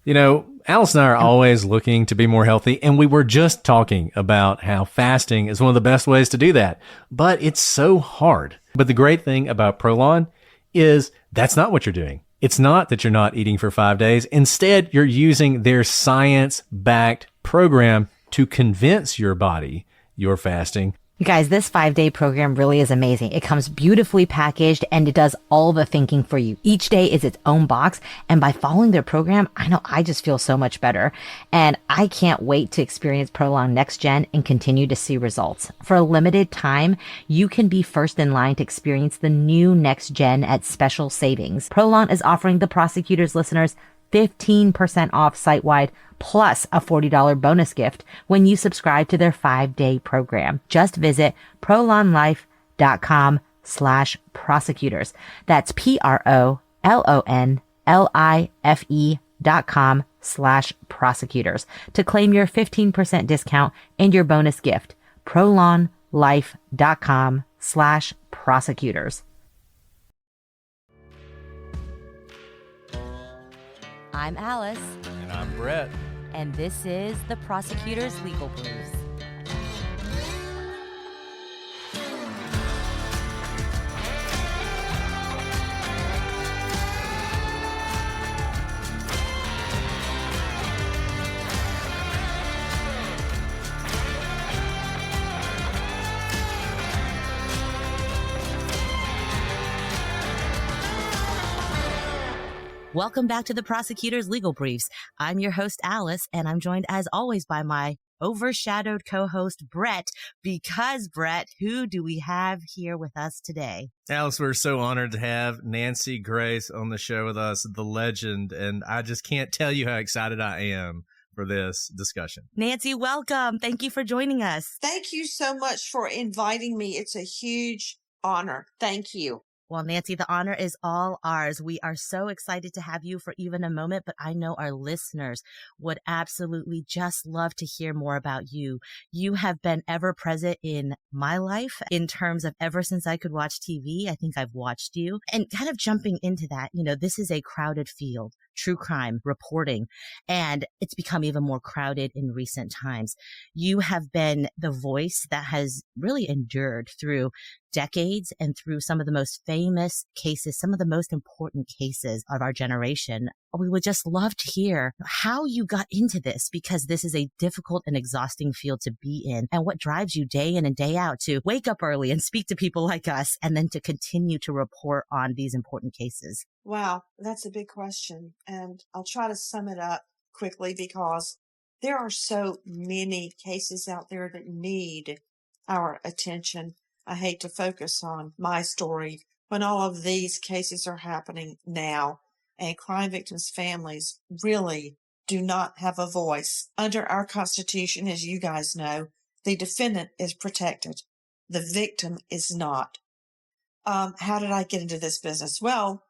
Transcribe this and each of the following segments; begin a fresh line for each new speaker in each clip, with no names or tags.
Alice and I are always looking to be more healthy, and we were just talking about how fasting is one of the best ways to do that. But it's so hard. But the great thing about Prolon is that's not what you're doing. It's not that you're not eating for 5 days. Instead, you're using their science-backed program to convince your body you're fasting.
You guys, this 5-day program really is amazing. It comes beautifully packaged and it does all the thinking for you. Each day is its own box. And by following their program, I know I just feel so much better. And I can't wait to experience Prolong Next Gen and continue to see results. For a limited time, you can be first in line to experience the new Next Gen at special savings. Prolong is offering the Prosecutors listeners 15% off site-wide plus a $40 bonus gift when you subscribe to their 5-day program. Just visit prolonlife.com/prosecutors. That's PROLONLIFE.com/prosecutors to claim your 15% discount and your bonus gift. prolonlife.com/prosecutors. I'm Alice.
And I'm Brett.
And this is the Prosecutor's Legal Briefs. Welcome back to the Prosecutor's Legal Briefs. I'm your host, Alice, and I'm joined as always by my overshadowed co-host, Brett. Because, Brett, who do we have here with us today?
Alice, we're so honored to have Nancy Grace on the show with us, the legend, and I just can't tell you how excited I am for this discussion.
Nancy, welcome. Thank you for joining us.
Thank you so much for inviting me. It's a huge honor. Thank you.
Well, Nancy, the honor is all ours. We are so excited to have you for even a moment, but I know our listeners would absolutely just love to hear more about you. You have been ever present in my life in terms of ever since I could watch TV. I think I've watched you. And kind of jumping into that, this is a crowded field, true crime reporting, and it's become even more crowded in recent times. You have been the voice that has really endured through decades and through some of the most famous cases, some of the most important cases of our generation. We would just love to hear how you got into this, because this is a difficult and exhausting field to be in, and what drives you day in and day out to wake up early and speak to people like us, and then to continue to report on these important cases.
Wow, that's a big question. And I'll try to sum it up quickly because there are so many cases out there that need our attention. I hate to focus on my story when all of these cases are happening now, and crime victims' families really do not have a voice. Under our Constitution, as you guys know, the defendant is protected. The victim is not. How did I get into this business? Well,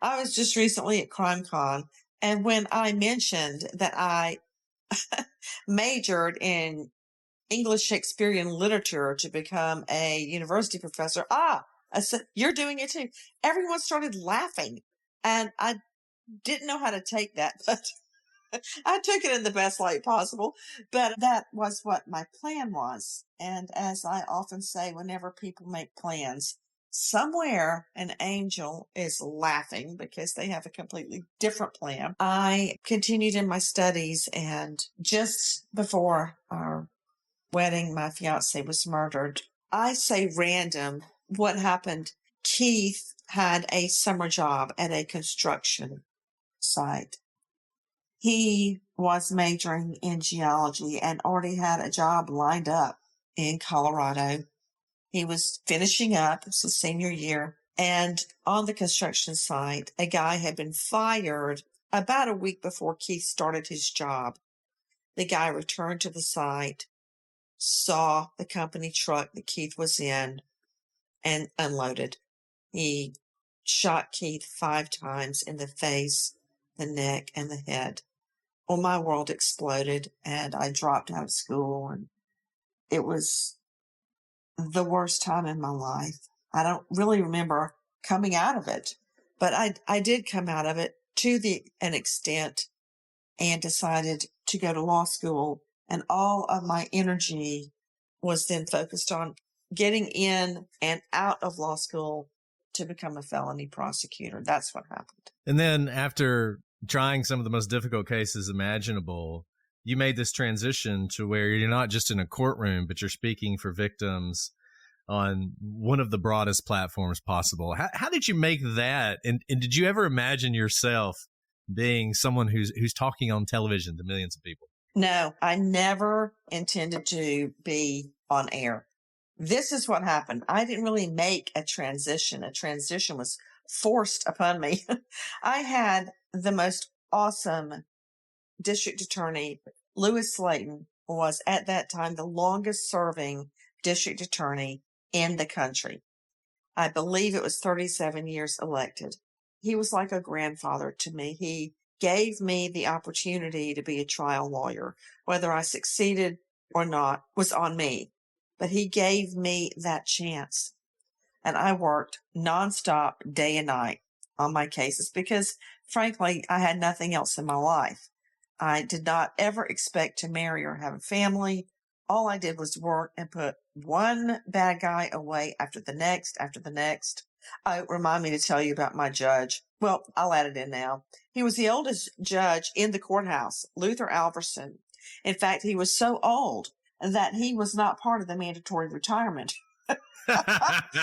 I was just recently at CrimeCon, and when I mentioned that I majored in English Shakespearean literature to become a university professor, I said, "You're doing it too." Everyone started laughing, and I didn't know how to take that, but I took it in the best light possible. But that was what my plan was. And as I often say, whenever people make plans, somewhere an angel is laughing because they have a completely different plan. I continued in my studies, and just before our wedding, my fiance was murdered. I say random. What happened? Keith had a summer job at a construction site. He was majoring in geology and already had a job lined up in Colorado. He was finishing up, it's his senior year, and on the construction site, a guy had been fired about a week before Keith started his job. The guy returned to the site, saw the company truck that Keith was in, and unloaded. He shot Keith 5 times in the face, the neck, and the head. Well, my world exploded, and I dropped out of school, and it was the worst time in my life. I don't really remember coming out of it, but I did come out of it to an extent and decided to go to law school. And all of my energy was then focused on getting in and out of law school to become a felony prosecutor. That's what happened.
And then after trying some of the most difficult cases imaginable, you made this transition to where you're not just in a courtroom, but you're speaking for victims on one of the broadest platforms possible. How did you make that? And did you ever imagine yourself being someone who's talking on television to millions of people?
No, I never intended to be on air. This is what happened. I didn't really make a transition. A transition was forced upon me. I had the most awesome district attorney. Lewis Slayton was at that time the longest serving district attorney in the country. I believe it was 37 years elected. He was like a grandfather to me. He gave me the opportunity to be a trial lawyer. Whether I succeeded or not was on me, but he gave me that chance. And I worked nonstop day and night on my cases because frankly, I had nothing else in my life. I did not ever expect to marry or have a family. All I did was work and put one bad guy away after the next, after the next. Remind me to tell you about my judge. Well, I'll add it in now. He was the oldest judge in the courthouse, Luther Alverson. In fact, he was so old that he was not part of the mandatory retirement.
Well,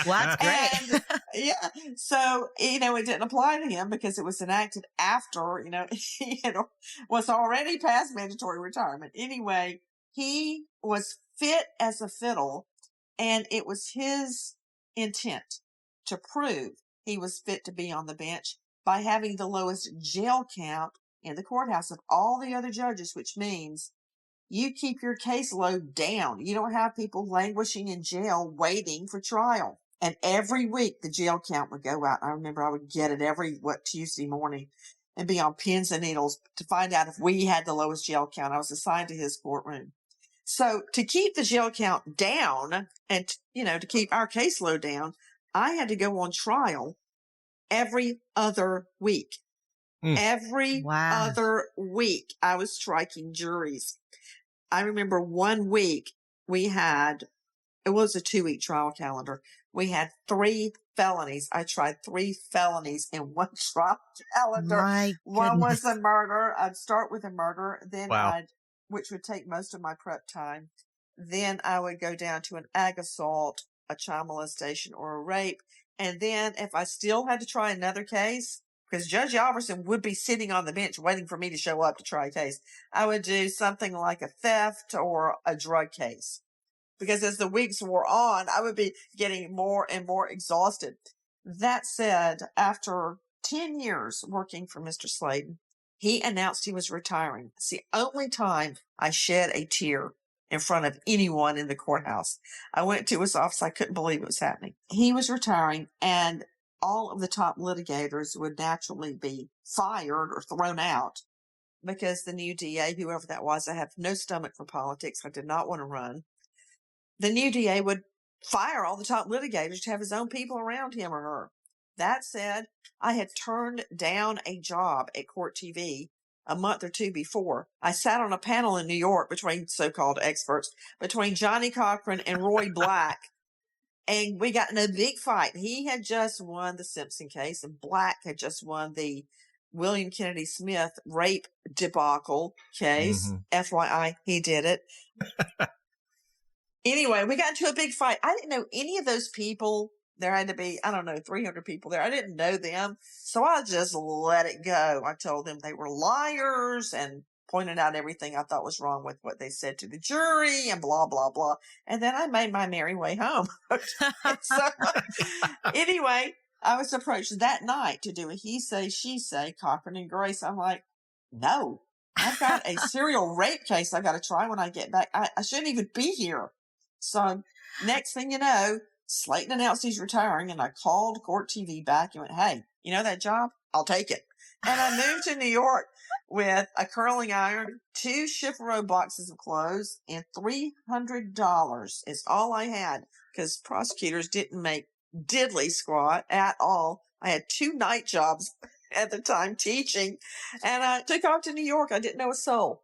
that's great.
And yeah, so, it didn't apply to him because it was enacted after, he was already past mandatory retirement. Anyway, he was fit as a fiddle, and it was his intent to prove he was fit to be on the bench by having the lowest jail count in the courthouse of all the other judges, which means you keep your caseload down. You don't have people languishing in jail waiting for trial. And every week the jail count would go out. I remember I would get it every, Tuesday morning and be on pins and needles to find out if we had the lowest jail count. I was assigned to his courtroom. So to keep the jail count down and, to keep our caseload down, I had to go on trial every other week. Every other week I was striking juries. I remember one week it was a 2-week trial calendar. We had 3 felonies. I tried 3 felonies in one trial calendar.
My
One
goodness.
was a murder. I'd start with a murder, then
Wow.
which would take most of my prep time. Then I would go down to an ag assault, a child molestation, or a rape. And then if I still had to try another case, because Judge Alverson would be sitting on the bench waiting for me to show up to try a case, I would do something like a theft or a drug case. Because as the weeks wore on, I would be getting more and more exhausted. That said, after 10 years working for Mr. Slayton, he announced he was retiring. It's the only time I shed a tear in front of anyone in the courthouse. I went to his office. I couldn't believe it was happening. He was retiring, and all of the top litigators would naturally be fired or thrown out because the new DA, whoever that was, I have no stomach for politics. I did not want to run. The new DA would fire all the top litigators to have his own people around him or her. That said, I had turned down a job at Court TV a month or 2 before. I sat on a panel in New York between so-called experts, between Johnny Cochran and Roy Black. And we got in a big fight. He had just won the Simpson case, and Black had just won the William Kennedy Smith rape debacle case. FYI, he did it. Anyway, we got into a big fight. I didn't know any of those people. There had to be, 300 people there. I didn't know them. So I just let it go. I told them they were liars and pointed out everything I thought was wrong with what they said to the jury and blah, blah, blah. And then I made my merry way home. So anyway, I was approached that night to do a he say, she say, Cochran and Grace. I'm like, no, I've got a serial rape case I got to try when I get back. I shouldn't even be here. So next thing you know, Slayton announced he's retiring, and I called Court TV back and went, hey, you know that job? I'll take it. And I moved to New York with a curling iron, 2 Chifferow boxes of clothes, and $300 is all I had because prosecutors didn't make diddly squat at all. I had 2 night jobs at the time teaching, and I took off to New York. I didn't know a soul.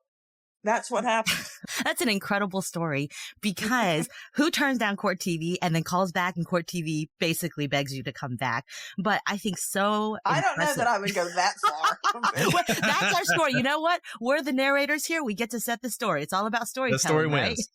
That's what happened.
That's an incredible story, because who turns down court TV and then calls back, and court TV basically begs you to come back? But I think so
I don't know that I would go that far.
Well, that's our story. You know what? We're the narrators here. We get to set the story. It's all about storytelling.
The story
right?
wins.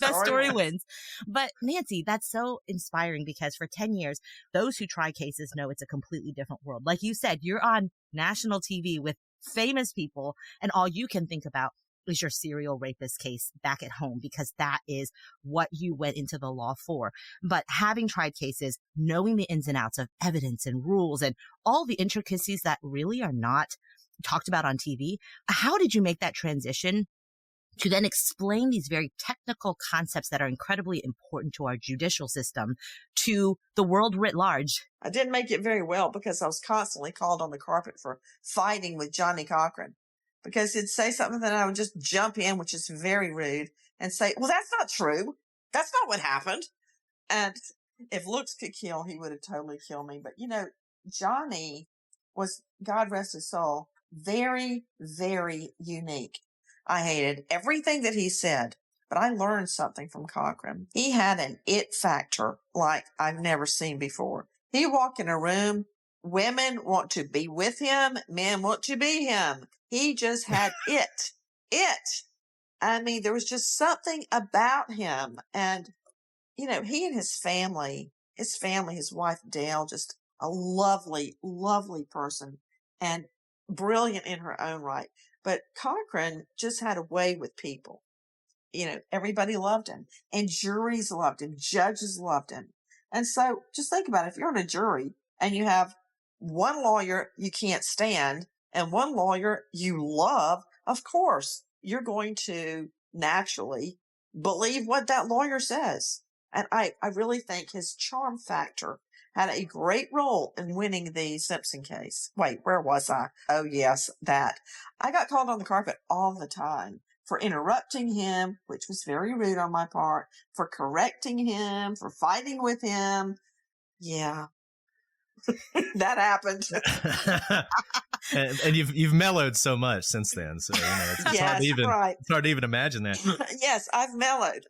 Best story wins. But Nancy, that's so inspiring, because for 10 years, those who try cases know it's a completely different world. Like you said, you're on national TV with famous people, and all you can think about is your serial rapist case back at home, because that is what you went into the law for. But having tried cases, knowing the ins and outs of evidence and rules and all the intricacies that really are not talked about on TV, how did you make that transition to then explain these very technical concepts that are incredibly important to our judicial system to the world writ large?
I didn't make it very well, because I was constantly called on the carpet for fighting with Johnny Cochran, because he'd say something that I would just jump in, which is very rude, and say, well, that's not true. That's not what happened. And if looks could kill, he would have totally killed me. But, Johnny was, God rest his soul, very, very unique. I hated everything that he said, but I learned something from Cochran. He had an it factor like I've never seen before. He walked in a room, women want to be with him, men want to be him. He just had it. I mean, there was just something about him. And, he and his family, his wife, Dale, just a lovely, lovely person and brilliant in her own right. But Cochran just had a way with people. Everybody loved him, and juries loved him. Judges loved him. And so just think about it. If you're on a jury and you have one lawyer you can't stand and one lawyer you love, of course, you're going to naturally believe what that lawyer says. And I really think his charm factor had a great role in winning the Simpson case. Wait, where was I? Oh, yes, that. I got called on the carpet all the time for interrupting him, which was very rude on my part, for correcting him, for fighting with him. Yeah, that happened.
and you've mellowed so much since then. So, it's hard to even,
right.
It's hard to even imagine that.
Yes, I've mellowed.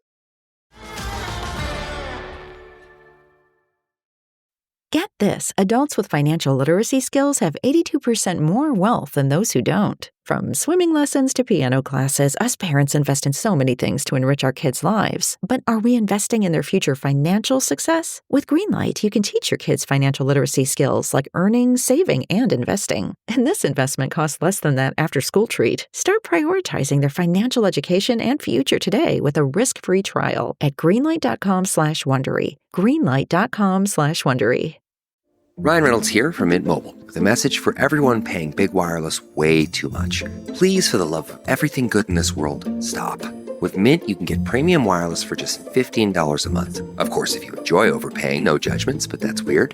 Get this, adults with financial literacy skills have 82% more wealth than those who don't. From swimming lessons to piano classes, us parents invest in so many things to enrich our kids' lives. But are we investing in their future financial success? With Greenlight, you can teach your kids financial literacy skills like earning, saving, and investing. And this investment costs less than that after-school treat. Start prioritizing their financial education and future today with a risk-free trial at greenlight.com/Wondery. Greenlight.com/Wondery.
Ryan Reynolds here from Mint Mobile with a message for everyone paying big wireless way too much. Please, for the love of everything good in this world, stop. With Mint, you can get premium wireless for just $15 a month. Of course, if you enjoy overpaying, no judgments, but that's weird.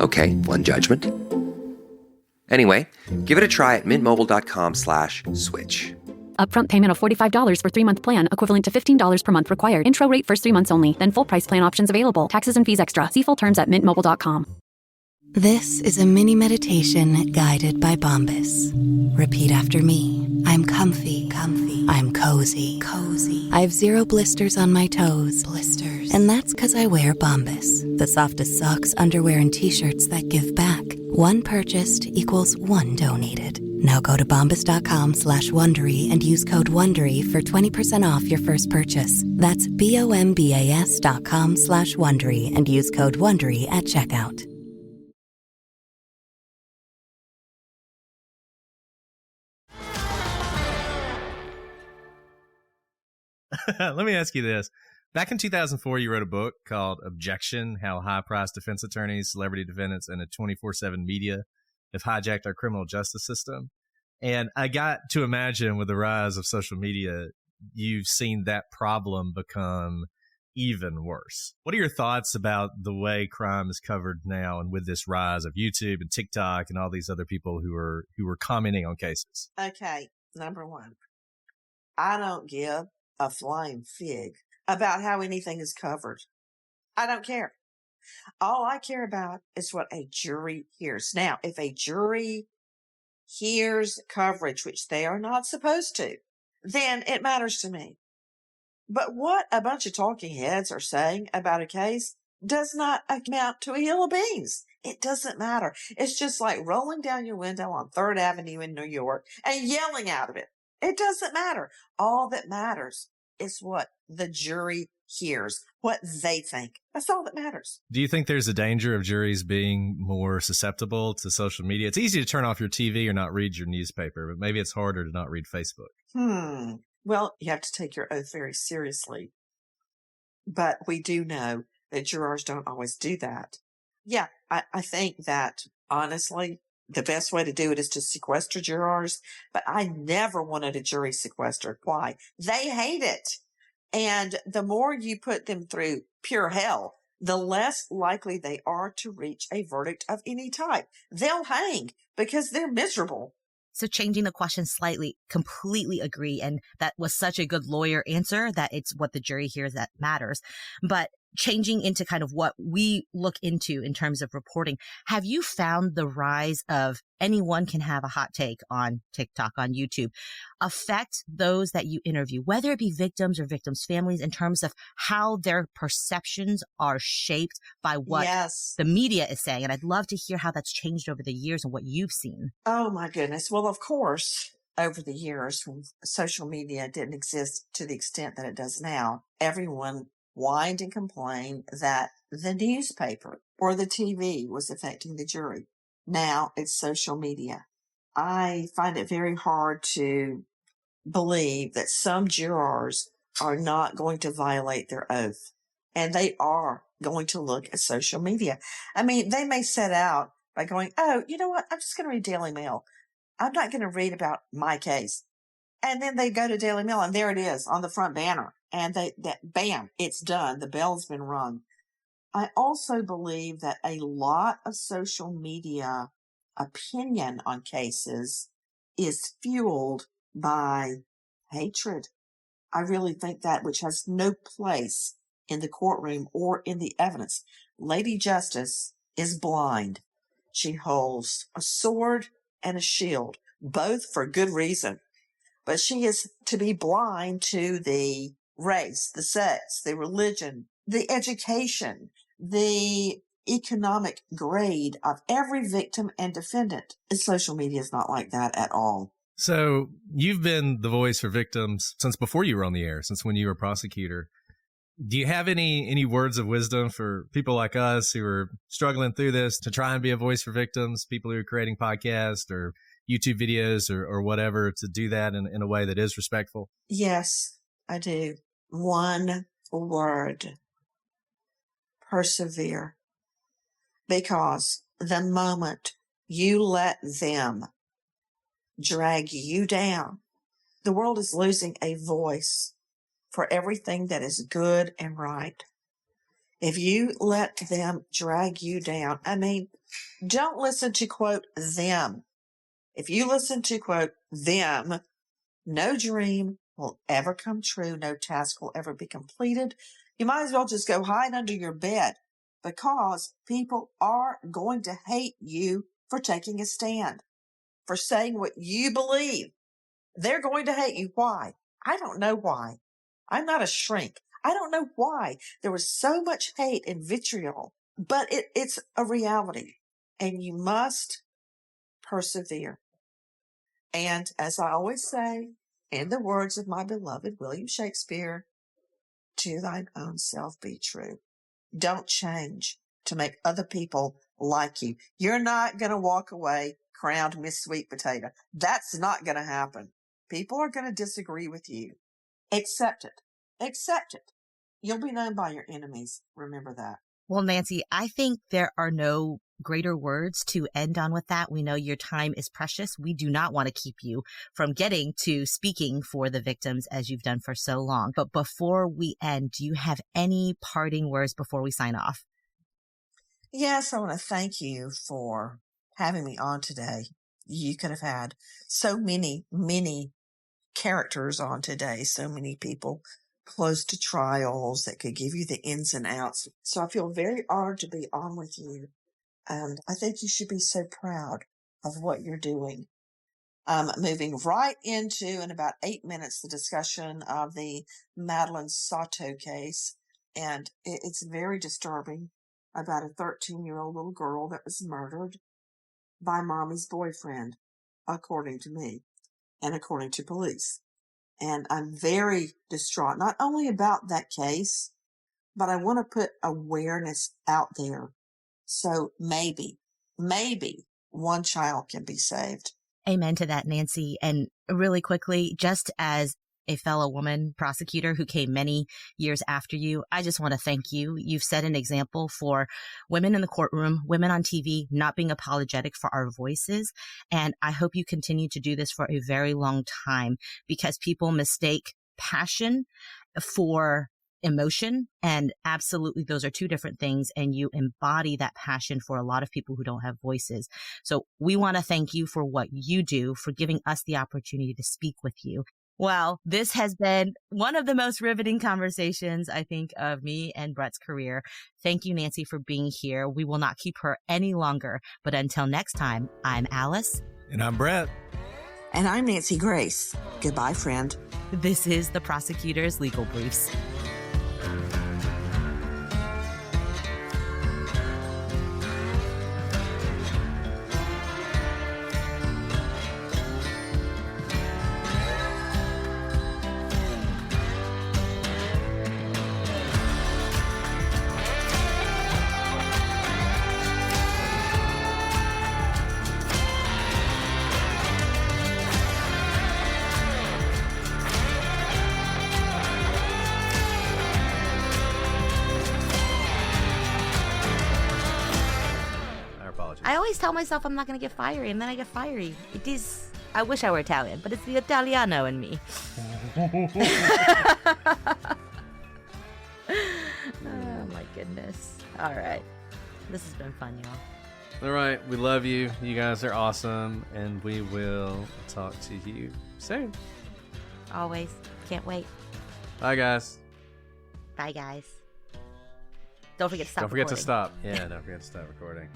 Okay, one judgment. Anyway, give it a try at mintmobile.com/switch.
Upfront payment of $45 for 3-month plan, equivalent to $15 per month required. Intro rate first 3 months only, then full price plan options available. Taxes and fees extra. See full terms at mintmobile.com.
This is a mini meditation guided by Bombas. Repeat after me. I'm comfy. I'm cozy. I have 0 blisters on my toes. And that's because I wear Bombas, the softest socks, underwear, and t-shirts that give back. One purchased equals one donated. Now go to bombas.com/Wondery and use code WONDERY for 20% off your first purchase. That's BOMBAS.com/Wondery and use code WONDERY at checkout.
Let me ask you this. Back in 2004, you wrote a book called Objection: How High-Priced Defense Attorneys, Celebrity Defendants, and the 24/7 Media Have Hijacked Our Criminal Justice System. And I got to imagine with the rise of social media, you've seen that problem become even worse. What are your thoughts about the way crime is covered now, and with this rise of YouTube and TikTok and all these other people who are commenting on cases?
Okay, number one, I don't give a flying fig about how anything is covered. I don't care. All I care about is what a jury hears. Now, if a jury hears coverage, which they are not supposed to, then it matters to me. But what a bunch of talking heads are saying about a case does not amount to a hill of beans. It doesn't matter. It's just like rolling down your window on 3rd Avenue in New York and yelling out of it. It doesn't matter. All that matters is what the jury hears, what they think. That's all that matters.
Do you think there's a danger of juries being more susceptible to social media? It's easy to turn off your TV or not read your newspaper, but maybe it's harder to not read Facebook.
Well, you have to take your oath very seriously. But we do know that jurors don't always do that. Yeah, I think that honestly, the best way to do it is to sequester jurors, but I never wanted a jury sequestered. Why? They hate it. And the more you put them through pure hell, the less likely they are to reach a verdict of any type. They'll hang because they're miserable.
So changing the question slightly, completely agree. And that was such a good lawyer answer that it's what the jury hears that matters. But changing into kind of what we look into in terms of reporting, have you found the rise of anyone can have a hot take on TikTok, on YouTube, affect those that you interview, whether it be victims or victims' families, in terms of how their perceptions are shaped by what the media is saying? And I'd love to hear how that's changed over the years and what you've seen.
Oh, my goodness. Well, of course, over the years, when social media didn't exist to the extent that it does now, everyone whined and complained that the newspaper or the TV was affecting the jury. Now it's social media. I find it very hard to believe that some jurors are not going to violate their oath, and they are going to look at social media. I mean, they may set out by going, oh, you know what? I'm just going to read Daily Mail. I'm not going to read about my case. And then they go to Daily Mail and there it is on the front banner. And bam, it's done. The bell's been rung. I also believe that a lot of social media opinion on cases is fueled by hatred. I really think that, which has no place in the courtroom or in the evidence. Lady Justice is blind. She holds a sword and a shield, both for good reason. But she is to be blind to the race, the sex, the religion, the education, the economic grade of every victim and defendant. And social media is not like that at all.
So you've been the voice for victims since before you were on the air, since when you were a prosecutor. Do you have any words of wisdom for people like us who are struggling through this to try and be a voice for victims, people who are creating podcasts or YouTube videos or whatever, to do that in a way that is respectful?
Yes, I do. One word: persevere. Because the moment you let them drag you down, the world is losing a voice for everything that is good and right. If you let them drag you down, I mean, don't listen to quote them. If you listen to quote them, no dream will ever come true. No task will ever be completed. You might as well just go hide under your bed, because people are going to hate you for taking a stand, for saying what you believe. They're going to hate you. Why? I don't know why. I'm not a shrink. I don't know why there was so much hate and vitriol, but it's a reality, and you must persevere. And as I always say, in the words of my beloved William Shakespeare, to thine own self be true. Don't change to make other people like you. You're not going to walk away crowned Miss Sweet Potato. That's not going to happen. People are going to disagree with you. Accept it. Accept it. You'll be known by your enemies. Remember that.
Well, Nancy, I think there are no greater words to end on with that. We know your time is precious. We do not want to keep you from getting to speaking for the victims as you've done for so long. But before we end, do you have any parting words before we sign off?
Yes, I want to thank you for having me on today. You could have had so many characters on today, so many people, close to trials, that could give you the ins and outs. So I feel very honored to be on with you. And I think you should be so proud of what you're doing. Moving right into, in about 8 minutes, the discussion of the Madeline Soto case. And it's very disturbing, about a 13-year-old little girl that was murdered by mommy's boyfriend, according to me and according to police. And I'm very distraught, not only about that case, but I want to put awareness out there. So maybe one child can be saved.
Amen to that, Nancy. And really quickly, just as a fellow woman prosecutor who came many years after you, I just want to thank you. You've set an example for women in the courtroom, women on TV, not being apologetic for our voices. And I hope you continue to do this for a very long time, because people mistake passion for emotion. And absolutely, those are two different things. And you embody that passion for a lot of people who don't have voices. So we want to thank you for what you do, for giving us the opportunity to speak with you. Well, this has been one of the most riveting conversations, I think, of me and Brett's career. Thank you, Nancy, for being here. We will not keep her any longer. But until next time, I'm Alice.
And I'm Brett.
And I'm Nancy Grace. Goodbye, friend.
This is the Prosecutor's Legal Briefs. I always tell myself I'm not going to get fiery, and then I get fiery. It is. I wish I were Italian, but it's the Italiano in me. Oh, my goodness. All right. This has been fun, y'all.
All right. We love you. You guys are awesome. And we will talk to you soon.
Always. Can't wait.
Bye, guys.
Bye, guys. Don't forget to stop
Don't forget to
recording.
stop. Yeah, don't forget to stop recording.